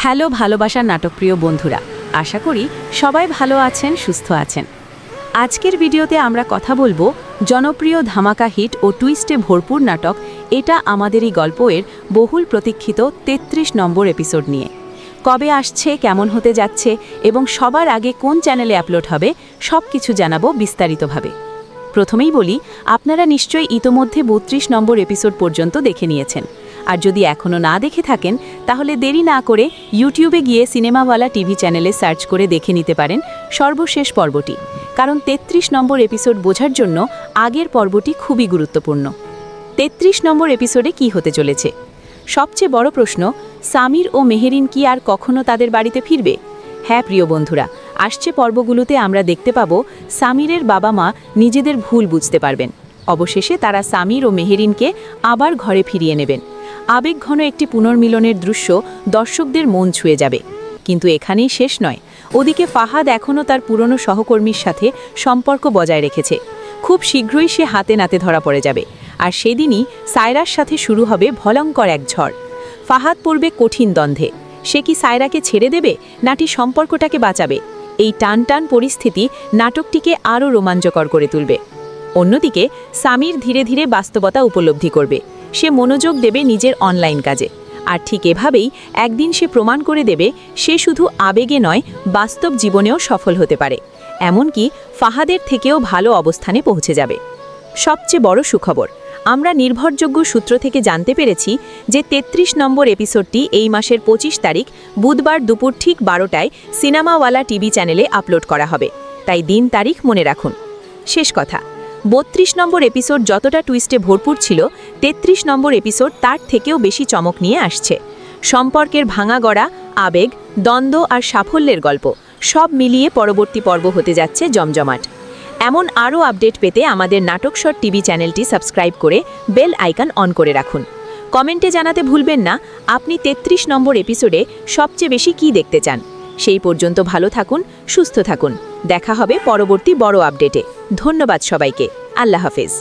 Hello ভালোবাসার নাটকপ্রিয় বন্ধুরা, আশা করি সবাই ভালো আছেন, সুস্থ আছেন। আজকের ভিডিওতে আমরা কথা বলবো জনপ্রিয় ধামাকা হিট ও টুইস্টে ভরপুর নাটক এটা আমাদেরই গল্পের বহুল প্রতীক্ষিত ৩৩ নম্বর এপিসোড নিয়ে। কবে আসছে, কেমন হতে যাচ্ছে এবং সবার আগে কোন চ্যানেলে আপলোড হবে সব কিছু জানাবো বিস্তারিতভাবে। প্রথমেই বলি, আপনারা নিশ্চয়ই ইতোমধ্যে ৩২ নম্বর এপিসোড পর্যন্ত দেখে নিয়েছেন। আর যদি এখনও না দেখে থাকেন তাহলে দেরি না করে ইউটিউবে গিয়ে সিনেমাওয়ালা টিভি চ্যানেলে সার্চ করে দেখে নিতে পারেন সর্বশেষ পর্বটি, কারণ ৩৩ নম্বর এপিসোড বোঝার জন্য আগের পর্বটি খুবই গুরুত্বপূর্ণ। ৩৩ নম্বর এপিসোডে কি হতে চলেছে? সবচেয়ে বড় প্রশ্ন, সামির ও মেহেরিন কি আর কখনো তাদের বাড়িতে ফিরবে? হ্যাঁ প্রিয় বন্ধুরা, আসছে পর্বগুলোতে আমরা দেখতে পাবো সামিরের বাবা মা নিজেদের ভুল বুঝতে পারবেন। অবশেষে তারা সামির ও মেহেরিনকে আবার ঘরে ফিরিয়ে নেবেন। আবেগঘন একটি পুনর্মিলনের দৃশ্য দর্শকদের মন ছুঁয়ে যাবে। কিন্তু এখানেই শেষ নয়, ওদিকে ফাহাদ এখনও তার পুরনো সহকর্মীর সাথে সম্পর্ক বজায় রেখেছে। খুব শীঘ্রই সে হাতে নাতে ধরা পড়ে যাবে, আর সেদিনই সায়রার সাথে শুরু হবে ভয়ঙ্কর এক ঝড়। ফাহাদ পড়বে কঠিন দ্বন্দ্বে। সে কি সায়রাকে ছেড়ে দেবে নাকি সম্পর্কটাকে বাঁচাবে? এই টান টান পরিস্থিতি নাটকটিকে আরও রোমাঞ্চকর করে তুলবে। অন্যদিকে সামির ধীরে ধীরে বাস্তবতা উপলব্ধি করবে। সে মনোযোগ দেবে নিজের অনলাইন কাজে, আর ঠিক এভাবেই একদিন সে প্রমাণ করে দেবে সে শুধু আবেগে নয়, বাস্তব জীবনেও সফল হতে পারে। এমনকি ফাহাদের থেকেও ভালো অবস্থানে পৌঁছে যাবে। সবচেয়ে বড় সুখবর, আমরা নির্ভরযোগ্য সূত্র থেকে জানতে পেরেছি যে ৩৩ নম্বর এপিসোডটি এই মাসের ২৫ তারিখ বুধবার দুপুর ঠিক ১২টায় সিনেমাওয়ালা টিভি চ্যানেলে আপলোড করা হবে। তাই দিন তারিখ মনে রাখুন। শেষ কথা, ৩২ নম্বর এপিসোড যতটা টুইস্টে ভরপুর ছিল, ৩৩ নম্বর এপিসোড তার থেকেও বেশি চমক নিয়ে আসছে। সম্পর্কের ভাঙা গড়া, আবেগ, দ্বন্দ্ব আর সাফল্যের গল্প সব মিলিয়ে পরবর্তী পর্ব হতে যাচ্ছে জমজমাট। এমন আরও আপডেট পেতে আমাদের নাটকশট টিভি চ্যানেলটি সাবস্ক্রাইব করে বেল আইকন অন করে রাখুন। কমেন্টে জানাতে ভুলবেন না আপনি ৩৩ নম্বর এপিসোডে সবচেয়ে বেশি কী দেখতে চান। সেই পর্যন্ত ভালো থাকুন, সুস্থ থাকুন। দেখা হবে পরবর্তী বড় আপডেটে। ধন্যবাদ সবাইকে। আল্লাহ হাফেজ।